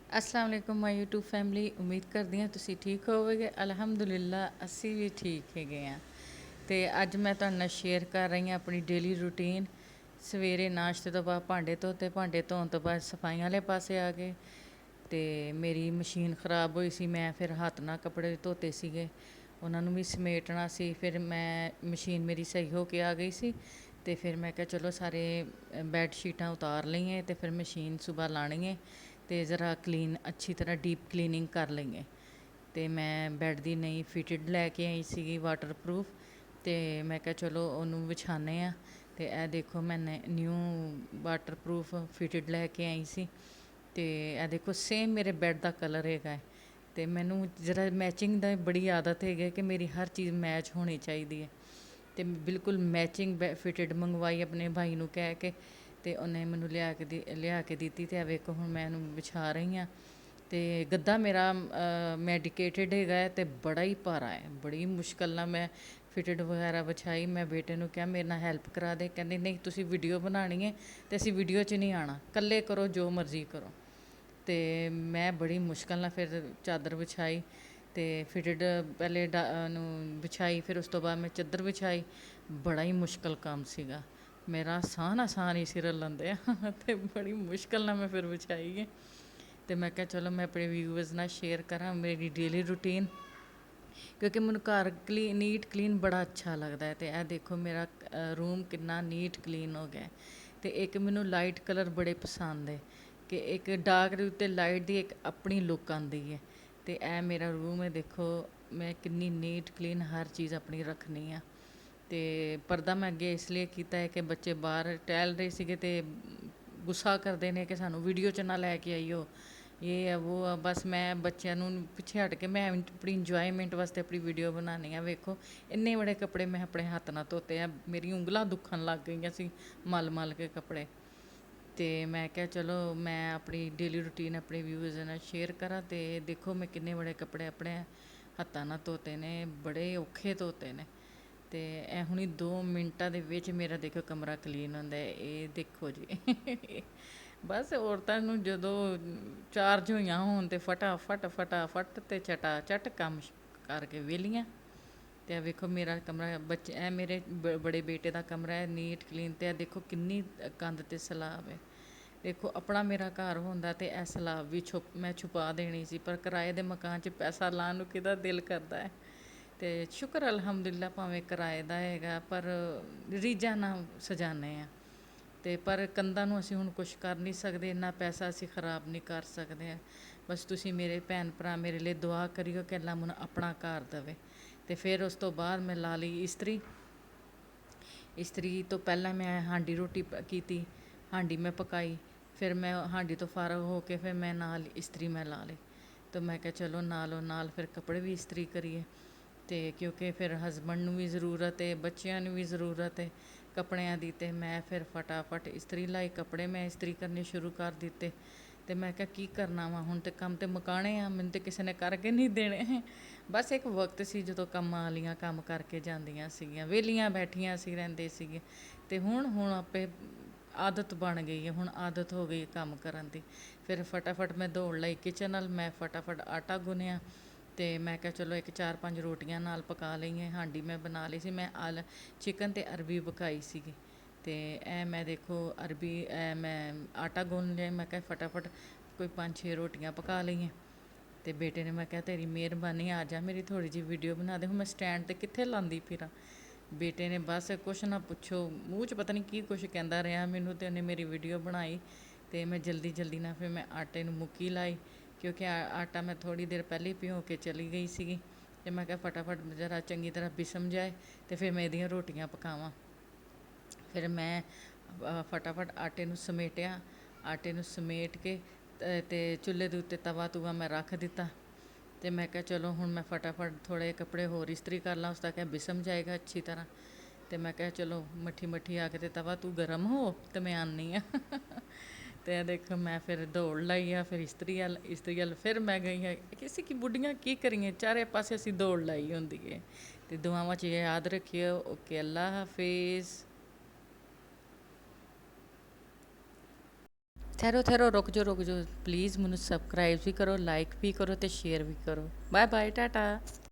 अस्सलाम वालेकुम my YouTube family. उम्मीद करदी ਹਾਂ ਤੁਸੀਂ ਠੀਕ ਹੋਵੋਗੇ। ਅਲਹਮਦੁਲਿਲਾ ਅਸੀਂ ਵੀ ਠੀਕ ਹੈਗੇ ਹਾਂ। ਤੇ ਅੱਜ ਮੈਂ ਤੁਹਾਡੇ ਨਾਲ ਸ਼ੇਅਰ ਕਰ ਰਹੀ ਹਾਂ ਆਪਣੀ ਡੇਲੀ ਰੂਟੀਨ। ਸਵੇਰੇ ਨਾਸ਼ਤੇ ਤੋਂ ਬਾਅਦ ਭਾਂਡੇ ਧੋਤੇ, ਭਾਂਡੇ ਧੋਣ ਤੋਂ ਬਾਅਦ ਸਫਾਈਆਂ ਵਾਲੇ ਪਾਸੇ ਆ ਗਏ। ਤੇ ਮੇਰੀ ਮਸ਼ੀਨ ਖ਼ਰਾਬ ਹੋਈ ਸੀ, ਮੈਂ ਫਿਰ ਹੱਥ ਨਾਲ ਕੱਪੜੇ ਧੋਤੇ ਸੀਗੇ, ਉਹਨਾਂ ਨੂੰ ਵੀ ਸਮੇਟਣਾ ਸੀ। ਫਿਰ ਮੈਂ ਮਸ਼ੀਨ ਮੇਰੀ ਸਹੀ ਹੋ ਕੇ ਆ ਗਈ ਸੀ। ਤੇ ਫਿਰ ਮੈਂ ਕਿਹਾ ਚਲੋ ਸਾਰੇ ਬੈੱਡ ਸ਼ੀਟਾਂ ਉਤਾਰ ਲਈਏ ਤੇ ਫਿਰ ਮਸ਼ੀਨ ਸੁਬਾਹ ਲਾਣੀ ਹੈ ਤੇ ज़रा क्लीन अच्छी तरह डीप क्लीनिंग कर लेंगे। तो मैं बैड की नई फिटिड लैके आई सी वाटरप्रूफ। तो मैं क्या चलो उन्होंने विछाने आ। तो यह देखो मैंने न्यू वाटरप्रूफ फिटिड लैके आई सी। तो यह देखो सेम मेरे बैड का कलर है। तो मैनू जरा मैचिंग की बड़ी आदत है कि मेरी हर चीज़ मैच होनी चाहिए है। तो बिल्कुल मैचिंग फिटिड मंगवाई अपने भाई नू कह के। तो उन्हें मैनू लिया के दी। तो वेखो हुण मैं इहनूं विछा रही हाँ। तो गद्दा मेरा मैडिकेटिड है तो बड़ा ही भारा है। बड़ी मुश्किल ना मैं फिटिड वगैरह विछाई। मैं बेटे नूं कहा मेरे नाल हैल्प करा दे, कहंदे नहीं तुसीं वीडियो बनानी है तो असीं वीडियो च नहीं आना, कल्ले करो जो मर्जी करो। तो मैं बड़ी मुश्किल ना फिर चादर विछाई। तो फिटिड पहले विछाई, फिर उस तो बाद मैं चादर विछाई। बड़ा ही मुश्किल काम सीगा मेरा, साह ना साह नहीं सिर लंदे। तो बड़ी मुश्किल ना मैं फिर विछाई है। तो मैं क्या चलो मैं अपने व्यूअर्स नाल शेयर करा मेरी डेली रूटीन, क्योंकि मैनू घर नीट क्लीन बड़ा अच्छा लगता है। तो यह देखो मेरा रूम कितना नीट क्लीन हो गया। तो एक मैनू लाइट कलर बड़े पसंद है कि एक डार्क के उत्ते लाइट की एक अपनी लुक आती है। तो यह मेरा रूम है, देखो मैं कितनी नीट क्लीन हर चीज़ अपनी रखनी आ। तो पर्दा मैं अगे इसलिए किया है कि बच्चे बाहर टहल रहे थे तो गुस्सा करते हैं कि सानू वीडियो च ना लैके आईओ, ये है वो है। बस मैं बच्चों पिछे हट के मैं अपनी इंजॉयमेंट वास्ते अपनी वीडियो बनानी है। वेखो इन्ने बड़े कपड़े मैं अपने हाथ ना धोते हैं, मेरी उंगलां दुखन लग गई सी मल मल के कपड़े। तो मैं क्या चलो मैं अपनी डेली रूटीन अपने व्यूअर्स नाल शेयर करा। तो देखो मैं किन्ने बड़े कपड़े अपने हत्थां नाल धोते ने, बड़े औखे धोते ने। तो ए हुणी 2 मिनटां दे विच मेरा देखो कमरा क्लीन होंदा है। ये देखो जी। बस औरतां नूं जदों चार्ज होईयां होण ते फटाफट फटाफट ते चटा चट काम करके वेलियां। तो वेखो मेरा कमरा बच्चे ए मेरे बड़े बेटे का कमरा है नीट क्लीन। तो देखो किन्नी कंध ते सलाब है। देखो अपना मेरा घर होंदा ते ए सलाब भी मैं छुपा देनी सी, पर किराए दे मकान च पैसा लाण नूं किहदा दिल करदा है। तो शुक्र अलहमदुलिल्लाह भावें किराए दा हैगा पर रीझां नाल सजाने आ। तो पर कंधां नूं असीं हुण कुछ कर नहीं सकदे, इन्ना पैसा असीं खराब नहीं कर सकदे। बस तुसीं मेरे भैन भरा मेरे लिए दुआ करियो कि अल्लाह मैनूं अपना घर देवे। तो फिर उस तो बाद मैं ला ली इस्त्री। इस्त्री तो पहला मैं हांडी रोटी की, हांडी मैं पकाई। फिर मैं हांडी तो फारग हो के फिर मैं नाल इस्त्री मैं ला ली। तो मैं क्या चलो नालों नाल फिर कपड़े भी इस्त्री करिए। तो क्योंकि फिर हसबैंड नूं भी ज़रूरत है, बच्चों नूं भी ज़रूरत है कपड़ियां दी। ते मैं फिर फटाफट इस्त्री लाई, कपड़े मैं इस्त्री करने शुरू कर दिते। तो मैं क्या की करना वा हुण, तो काम तो मुकाने आ, मैनूं तो किसी ने करके नहीं देने। बस एक वक्त सी जदों कम्मां वालियां काम करके जांदियां सीगियां, वेलियां बैठियां सी रहिंदे सीगे। ते हुण आपे आदत बन गई है, हुण आदत हो गई काम करन दी। फिर फटाफट मैं दौड़ लाई किचन नाल, मैं फटाफट आटा गुन्निया। तो मैं क्या चलो एक 4-5 रोटियां नाल पका लईआं। हांडी मैं बना ली सी, मैं चिकन ते अरबी पकाई सीगी। तो ए मैं देखो अरबी मैं आटा गुन लिया। मैं क्या फटाफट कोई 5-6 रोटियां पका लईआं। तो बेटे ने मैं क्या तेरी मेहरबानी आ जा मेरी थोड़ी जी वीडियो बना दे, हुण मैं स्टैंड ते कित्थे लांदी फिरां। बेटे ने बस कुछ ना पुछो, मूँह च पता नहीं की कुछ कहंदा रहा मैनूं, ते उन्हें मेरी वीडियो बनाई। तो मैं जल्दी जल्दी ना फिर मैं आटे नूं मुक्की लाई, क्योंकि आटा मैं थोड़ी देर पहले ही भिओ के चली गई सीगी। तो मैं क्या फटाफट जरा चंगी तरह बिसम जाए तो फिर मैं इहदियां रोटियां पकावां। फिर मैं फटाफट आटे नूं समेटिया, आटे नूं समेट के ते चुल्हे दे उत्ते तवा तुवा मैं रख दिता। तो मैं क्या चलो हुण मैं फटाफट थोड़े कपड़े होर इस्त्री कर ला, उसका क्या बिसम जाएगा अच्छी तरह। तो मैं क्या चलो मट्ठी मट्ठी आके ते तवा तू गर्म हो तो मैं आनी तो देखो मैं फिर दौड़ लाई आ, फिर इस्त्री अल फिर मैं गई है। किसी की बुढ़ियाँ की करिए, चारे पासे असी दौड़ लाई होंदी है। तो दुआवां च याद रखियो। ओके, अल्लाह हाफिज़। ਠਹਿਰੋ ਠਹਿਰੋ, ਰੁਕ ਜਾਓ ਪਲੀਜ਼, ਮੈਨੂੰ ਸਬਸਕ੍ਰਾਈਬ ਵੀ ਕਰੋ, ਲਾਈਕ ਵੀ ਕਰੋ ਤੇ ਸ਼ੇਅਰ ਵੀ ਕਰੋ। Bye bye, Tata.